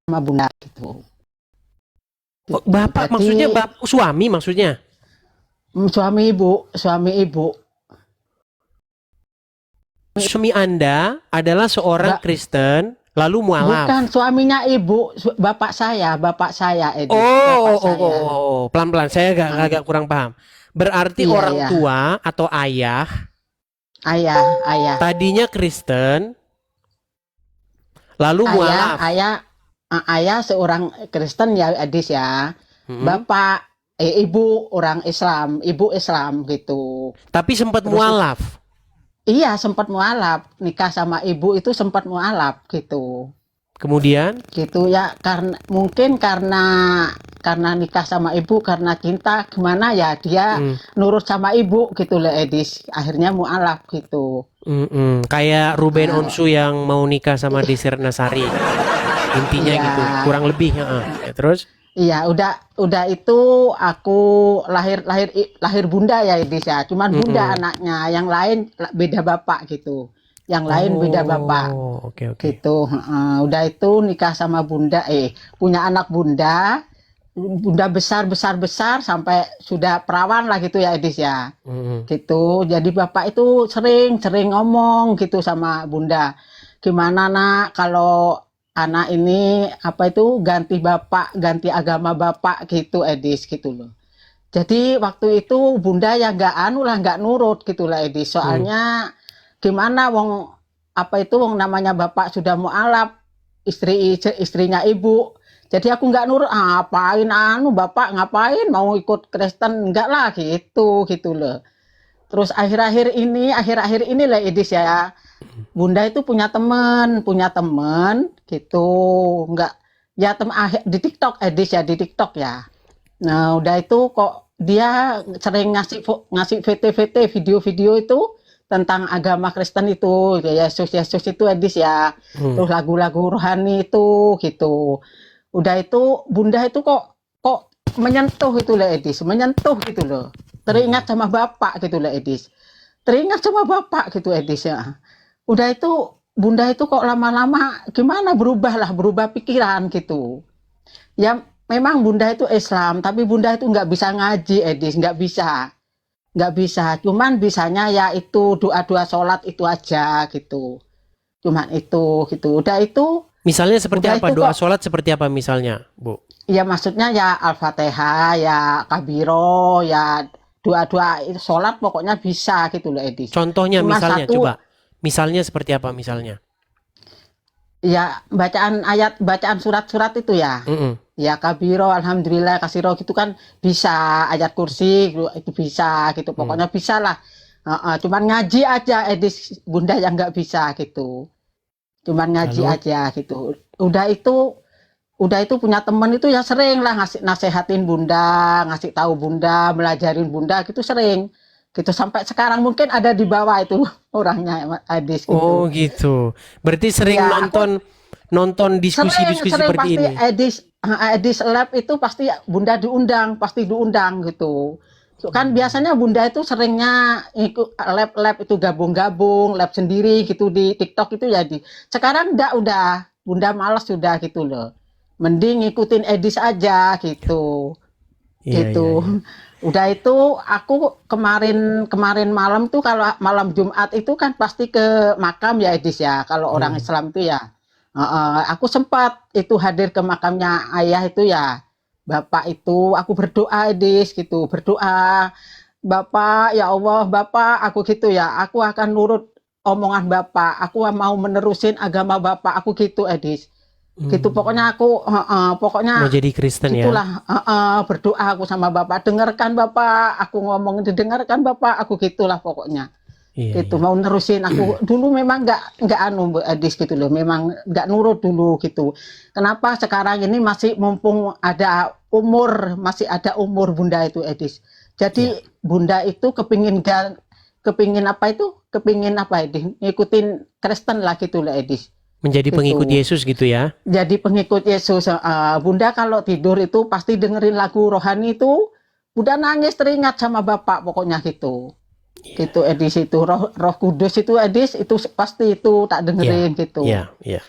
sama bunda gitu. Oh, bapak maksudnya Jadi suami maksudnya? suami ibu, Suami Anda adalah seorang Mbak, Kristen lalu bukan mualaf. suaminya ibu, bapak saya, Edis, Oh, bapak oh, oh, oh, saya. oh, oh. Pelan-pelan. Saya Ah, agak kurang paham. Berarti iya, orang iya, tua atau ayah ayah, tadinya Kristen lalu ayah, mualaf. ayah, ayah seorang Kristen ya, Edis ya. Mm-mm. Bapak, ibu orang Islam, ibu Islam gitu. Tapi sempat Terus mualaf. iya sempat mualaf, nikah sama ibu itu sempat mualaf gitu. Kemudian, Gitu ya, karena mungkin karena nikah sama ibu karena cinta gimana ya dia mm, nurut sama ibu gitu loh Edis, akhirnya mualaf gitu. kayak Ruben Eh, Onsu yang mau nikah sama Desir Nasari. Intinya iya, gitu, kurang lebih. Ya, terus, iya, udah itu aku lahir lahir lahir bunda ya Edis ya, cuman bunda mm-mm. anaknya, yang lain beda bapak gitu, yang lain beda bapak Oh, oke oke. gitu. Udah itu nikah sama bunda, punya anak bunda. Bunda besar besar besar sampai sudah perawan lah gitu ya Edis ya, Mm-mm. gitu. Jadi bapak itu sering sering ngomong gitu sama bunda, gimana nak kalau anak ini apa itu ganti bapak, ganti agama bapak gitu Edis gitu loh. Jadi waktu itu bunda ya nggak anu lah, nggak nurut gitu lah Edis, Mm. soalnya gimana wong apa itu wong namanya bapak sudah mualaf, istrinya ibu, jadi aku nggak nurut, ngapain anu bapak, ngapain mau ikut Kristen, enggak lah gitu loh. Terus akhir-akhir ini lah Edis ya, bunda itu punya temen gitu, nggak ya di TikTok Edis ya, di TikTok ya. Nah udah itu kok dia sering ngasih ngasih VT-VT, video-video itu tentang agama Kristen itu, ya Yesus Yesus itu Edis ya, Mm. terus lagu-lagu rohani itu gitu. Udah itu bunda itu kok kok menyentuh itu loh Edis, menyentuh gitu loh, teringat Mm. sama bapak gitu loh Edis, teringat sama bapak gitu Edis ya. Udah itu bunda itu kok lama-lama gimana berubah pikiran gitu ya. Memang bunda itu Islam tapi bunda itu nggak bisa ngaji Edis, nggak bisa, cuman bisanya ya itu doa-doa sholat itu aja gitu, cuman itu gitu. Misalnya seperti Udah apa? itu Doa kok sholat seperti apa misalnya, Bu? ya maksudnya ya Al-Fatihah, ya Kabiro, ya doa-doa itu sholat pokoknya bisa gitu loh Edis. Contohnya Cuma misalnya, satu coba. Misalnya seperti apa misalnya? ya bacaan surat-surat itu ya. Mm-mm. Ya Kabiro, Alhamdulillah, Kasiro gitu kan bisa, ayat kursi itu bisa gitu. Mm. Pokoknya bisa lah. Cuman ngaji aja Edis bunda yang nggak bisa gitu. Cuman ngaji Lalu? aja gitu. Udah itu punya temen itu ya sering lah ngasih nasehatin bunda, ngasih tahu bunda, belajarin bunda gitu sering. Gitu sampai sekarang mungkin ada di bawah itu orangnya Adis Oh gitu. gitu. Berarti sering Iya, aku nonton nonton sering diskusi-diskusi sering seperti pasti ini. Edis Lab itu pasti bunda diundang, pasti diundang gitu. So, kan biasanya bunda itu seringnya ikut lab-lab itu gabung-gabung, lab sendiri gitu di TikTok itu ya di. Sekarang enggak, udah bunda malas sudah gitu loh. Mending ngikutin Edis aja gitu. Iya Gitu. iya iya. Udah itu aku kemarin kemarin malam tuh, kalau malam Jumat itu kan pasti ke makam ya Edis ya. Kalau orang Mm. Islam itu ya. Aku sempat itu hadir ke makamnya ayah itu ya. Bapak itu aku berdoa Edis gitu, berdoa. Bapak, ya Allah, Bapak, aku gitu ya. Aku akan nurut omongan Bapak. Aku mau menerusin agama Bapak. Aku gitu Edis. Gitu Mm. pokoknya aku Mau pokoknya jadi Kristen ya? gitulah, berdoa aku sama bapak, dengarkan bapak aku ngomong, didengarkan bapak aku, gitulah pokoknya. Iya Gitu iya. mau nerusin aku, dulu memang nggak anu Adis gitu loh, memang nggak nurut dulu gitu. Kenapa sekarang ini masih mumpung ada umur, masih ada umur bunda itu Edis, Iya. jadi bunda itu kepingin apa Edis, ngikutin Kristen lah gitu loh Edis. Menjadi pengikut Gitu. Yesus gitu ya? Jadi pengikut Yesus, bunda kalau tidur itu pasti dengerin lagu rohani itu, bunda nangis teringat sama bapak pokoknya gitu. Gitu Edis itu Roh Kudus itu Edis itu pasti itu tak dengerin gitu. Iya, iya.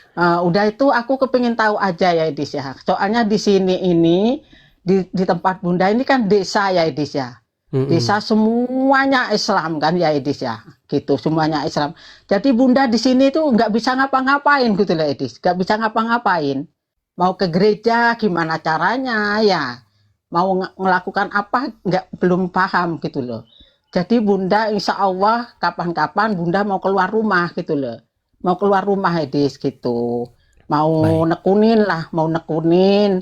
Udah itu aku kepingin tahu aja ya Edis ya. Soalnya di sini ini di tempat Bunda ini kan desa ya Edis ya. Desa semuanya Islam kan ya Edis ya. Gitu semuanya Islam. Jadi Bunda di sini tuh nggak bisa ngapa-ngapain gitu lah Edis. Nggak bisa ngapa-ngapain. Mau ke gereja gimana caranya ya. Mau melakukan apa belum paham gitu loh. Jadi Bunda insya Allah kapan-kapan Bunda mau keluar rumah gitu loh. Mau keluar rumah Edis gitu. Mau nekunin lah, mau nekunin.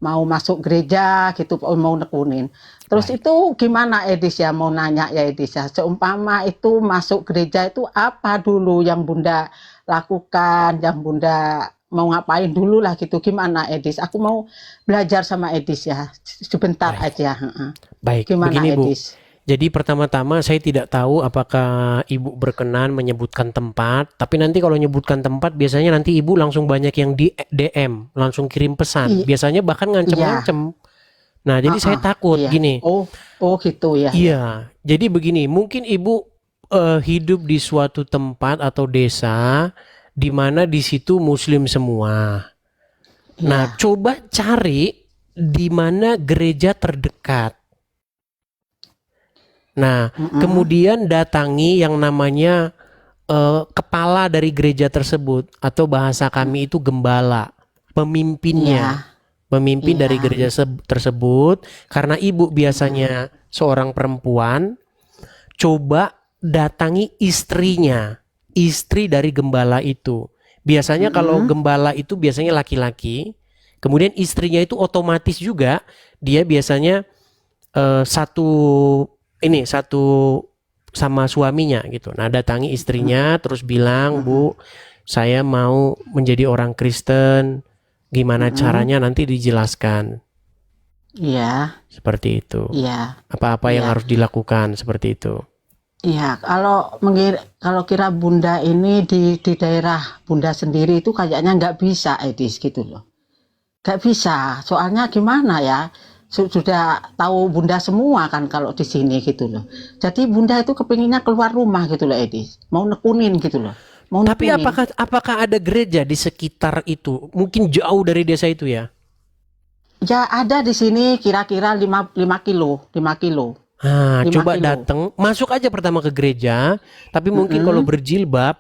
Mau masuk gereja gitu, mau nekunin. Terus itu gimana Edis ya, mau nanya ya Edis ya. Seumpama itu masuk gereja itu apa dulu yang Bunda lakukan, yang Bunda mau ngapain dulu lah gitu. Gimana Edis? Aku mau belajar sama Edis ya, sebentar aja. Baik, gimana begini Bu. Edis? Jadi pertama-tama saya tidak tahu apakah Ibu berkenan menyebutkan tempat, tapi nanti kalau menyebutkan tempat biasanya nanti Ibu langsung banyak yang di DM, langsung kirim pesan. Biasanya bahkan ngancem-ngancem. Nah, jadi saya takut gini. Oh gitu ya. Iya, jadi begini, mungkin Ibu hidup di suatu tempat atau desa di mana di situ Muslim semua. Nah, coba cari di mana gereja terdekat. Nah, kemudian datangi yang namanya kepala dari gereja tersebut atau bahasa kami itu gembala, pemimpinnya, pemimpin dari gereja tersebut. Karena Ibu biasanya seorang perempuan, coba datangi istrinya, istri dari gembala itu. Biasanya kalau gembala itu biasanya laki-laki, kemudian istrinya itu otomatis juga dia biasanya satu sama suaminya gitu. Nah, datangi istrinya terus bilang, Bu, saya mau menjadi orang Kristen. Gimana caranya nanti dijelaskan. Iya. Seperti itu. Iya. Apa-apa yang harus dilakukan seperti itu. Iya, kalau kira Bunda ini di daerah Bunda sendiri itu kayaknya nggak bisa Edis gitu loh. Nggak bisa. Soalnya gimana ya? Sudah tahu Bunda semua kan kalau di sini gitu loh. Jadi Bunda itu kepinginnya keluar rumah gitu loh Edis. Mau nekunin gitu loh. Tapi apakah ada gereja di sekitar itu? Mungkin jauh dari desa itu ya? Ya ada di sini kira-kira 5 kilo. Nah, coba datang, masuk aja pertama ke gereja. Tapi mungkin kalau berjilbab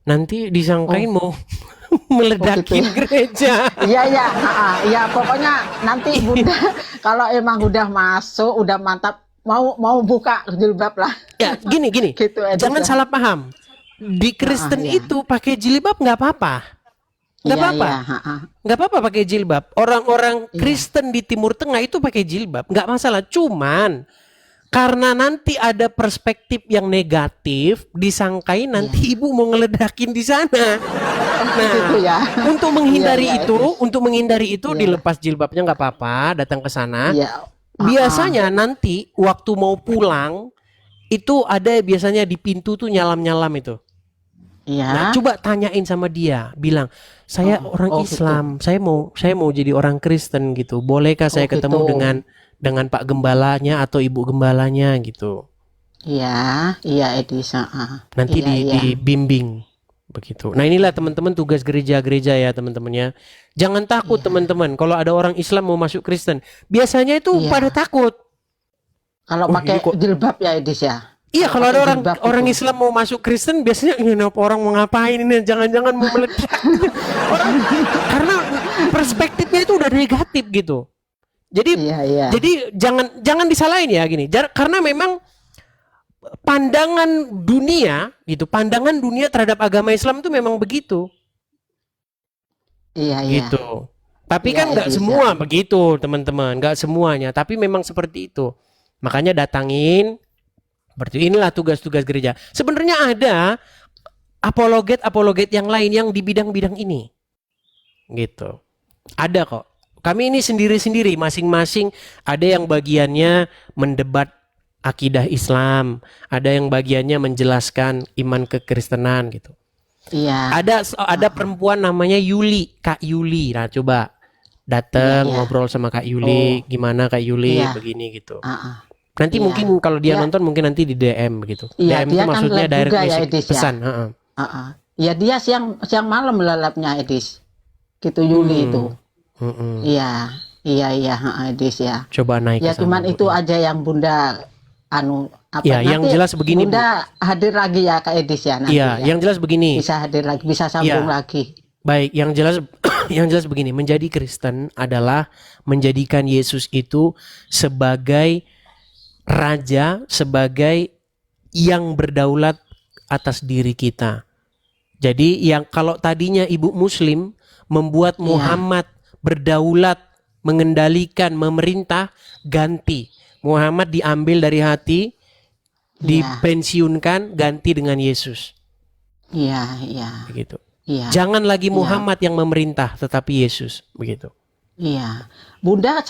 nanti disangkain mau meledakin gereja. Iya, pokoknya nanti Bunda kalau emang udah masuk, udah mantap, mau buka jilbab lah. Ya, gini. Gitu, jangan salah paham. Di Kristen itu pakai jilbab nggak apa-apa. Nggak apa-apa. Nggak apa-apa pakai jilbab. Orang-orang Kristen di Timur Tengah itu pakai jilbab, nggak masalah. Cuman karena nanti ada perspektif yang negatif, disangkain nanti Ibu mau ngeledakin di sana. Nah, untuk menghindari itu, dilepas jilbabnya nggak apa-apa, datang ke sana. Biasanya nanti waktu mau pulang itu ada biasanya di pintu tuh nyalam-nyalam itu. Nah, coba tanyain sama dia, bilang saya orang Islam, gitu. saya mau jadi orang Kristen gitu. Bolehkah saya ketemu dengan Pak Gembalanya atau Ibu Gembalanya gitu? Iya Edisa. Nanti dibimbing begitu. Nah, inilah teman-teman tugas gereja-gereja ya teman-teman ya. Jangan takut teman-teman. Kalau ada orang Islam mau masuk Kristen, biasanya itu pada takut. Kalau pakai jilbab ya Edis ya. Iya, kalau ada orang Islam mau masuk Kristen, biasanya ini orang mau ngapain ini? Jangan-jangan mau meledak. Karena perspektifnya itu udah negatif gitu. Jadi jangan disalahin ya gini. Karena memang pandangan dunia terhadap agama Islam itu memang begitu. Gitu. Tapi kan nggak semua begitu, teman-teman. Nggak semuanya. Tapi memang seperti itu. Makanya datangin. Seperti inilah tugas-tugas gereja. Sebenarnya ada apologet yang lain yang di bidang-bidang ini. Gitu. Ada kok. Kami ini sendiri-sendiri, masing-masing ada yang bagiannya mendebat akidah Islam, ada yang bagiannya menjelaskan iman kekristenan gitu. Iya. Ada perempuan namanya Yuli, Kak Yuli. Nah, coba datang ngobrol sama Kak Yuli, gimana Kak Yuli begini gitu. Nanti Iya. mungkin kalau dia Dia- nonton mungkin nanti di DM begitu. Iya, DM dia itu kan maksudnya live direct juga ya, message, Edis, ya. pesan. Heeh. Ya dia siang malam lapnya Edis. Gitu Yuli itu. Mm-mm. Iya, iya, Edis ya. Coba naik Ya ke sana, cuman Bu, itu ya. aja yang Bunda apa Ya, yang nanti jelas begini, Bu. Bunda hadir lagi ya Kak Edis ya nanti Iya, ya. yang jelas begini. Bisa hadir lagi, bisa sambung Iya. lagi. Baik, yang jelas yang jelas begini, menjadi Kristen adalah menjadikan Yesus itu sebagai raja, sebagai yang berdaulat atas diri kita. Jadi yang kalau tadinya ibu muslim membuat Iya. Muhammad berdaulat, mengendalikan, memerintah, ganti. Muhammad diambil dari hati, dipensiunkan, ganti dengan Yesus. Iya. Begitu. Iya. Jangan lagi Muhammad yang memerintah, tetapi Yesus, begitu. Iya. Bunda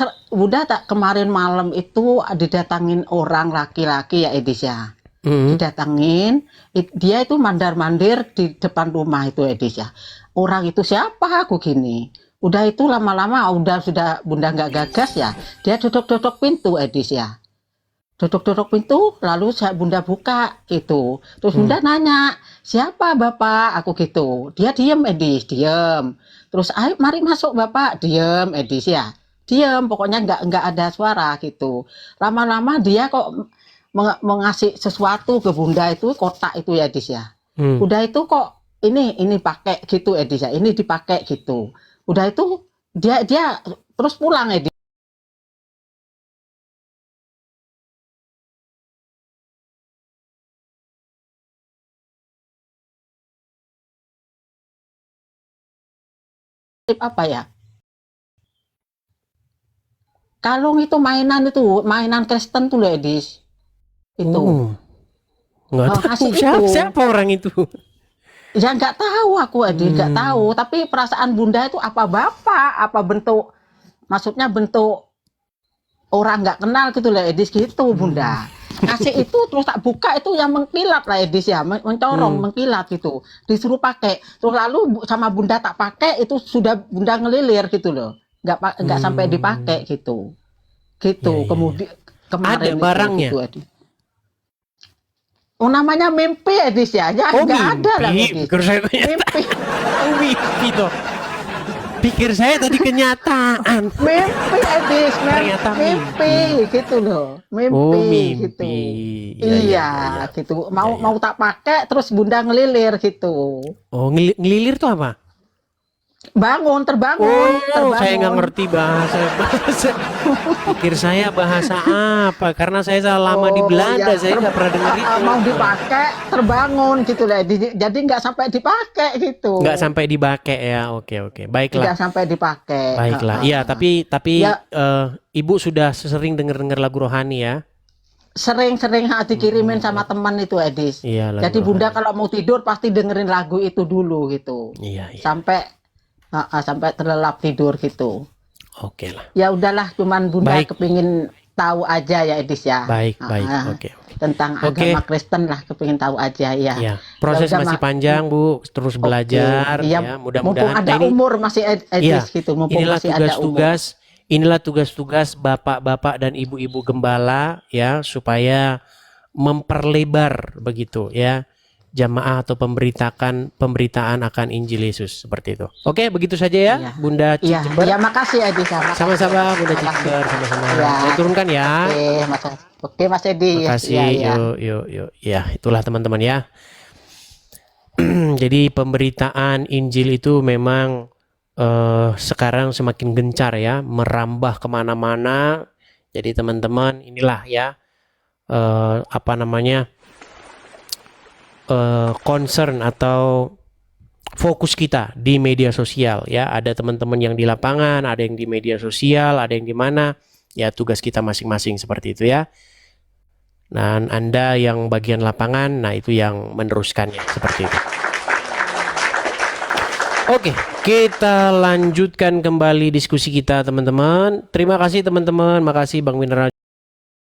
tak kemarin malam itu didatangin orang laki-laki ya Edis ya. Didatangin, dia itu mandar-mandir di depan rumah itu Edis ya. Orang itu siapa aku gini. Udah itu lama-lama sudah Bunda nggak gagas ya. Dia duduk-duduk pintu Edis ya. Duduk-duduk pintu, lalu Bunda buka itu. Terus Bunda nanya, siapa Bapak? Aku gitu. Dia diem Edis, diem. Terus ayo mari masuk Bapak, diem Edis ya. Diem, pokoknya nggak ada suara gitu. Lama-lama dia kok mengasih sesuatu ke Bunda itu, kotak itu ya Edis ya. Udah itu kok ini pakai gitu Edis ya. Ini dipakai gitu. Udah itu dia terus pulang Edis. Apa ya? Kalung itu mainan Kristen tuh loh Edis. Itu. Nggak tahu kasih siapa orang itu. Ya nggak tahu aku Edis, nggak tahu. Tapi perasaan Bunda itu apa bapak, apa bentuk, maksudnya bentuk orang nggak kenal gitu loh Edis gitu Bunda. Ngasih itu terus tak buka itu yang mengkilat lah Edis ya, mencorong, mengkilat gitu. Disuruh pakai. Terus lalu sama Bunda tak pakai itu sudah Bunda ngelilir gitu loh. Nggak sampai dipakai gitu. Gitu. Ya. Kemudian kemarin ada barangnya. Itu, Edis. Oh namanya mimpi Edis ya. Ya nggak ada lah Edis. Pikir saya Mimpi. mimpi toh. Pikir saya tadi kenyataan. Mimpi Edis, Ternyata mimpi gitu loh. Mimpi. Gitu. Iya, gitu. Mau tak pakai terus Bunda ngelilir gitu. Oh, ngelilir tuh apa? Terbangun. Saya nggak ngerti bahasa. Pikir saya bahasa apa? Karena saya salah lama di Belanda, saya nggak pernah dengar itu. Mau dipakai, terbangun gitu lah. Jadi nggak sampai dipakai gitu. Nggak sampai dipakai ya. Oke. Baiklah. Nggak sampai dipakai. Baiklah. Iya, tapi Ya. Ibu sudah sering dengar lagu rohani ya? Sering dikirimin sama teman itu Edis. Iya, lagu Jadi Bunda rohani. kalau mau tidur pasti dengerin lagu itu dulu gitu. Iya. Sampai terlelap tidur gitu. Oke lah. Ya udahlah, cuman Bunda Baik. kepingin tahu aja ya Edis ya. Baik. Oke. Tentang Oke. agama Kristen lah, kepingin tahu aja ya. Ya, proses Ya udah, masih panjang Bu, terus belajar Iya, ya. mumpung Mudah-mudahan ada umur masih Edis gitu, mumpung inilah masih ada umur. inilah tugas-tugas bapak-bapak dan ibu-ibu gembala ya, supaya memperlebar begitu ya jamaah atau pemberitaan akan Injil Yesus seperti itu. Oke, begitu saja ya, Iya. Bunda Iya, Cicember. ya makasih Edis. Sama-sama Bunda Cicember, sama-sama. Ya. Saya turunkan ya. Oke, Mas Edis. Makasih. Ya. Yuk. Ya, itulah teman-teman ya. Jadi pemberitaan Injil itu memang sekarang semakin gencar ya, merambah kemana-mana. Jadi teman-teman inilah ya concern atau fokus kita di media sosial ya. Ada teman-teman yang di lapangan, ada yang di media sosial, ada yang di mana. Ya tugas kita masing-masing seperti itu ya. Dan Anda yang bagian lapangan, nah itu yang meneruskannya seperti itu. Oke, kita lanjutkan kembali diskusi kita teman-teman. Terima kasih teman-teman, makasih Bang Mineral.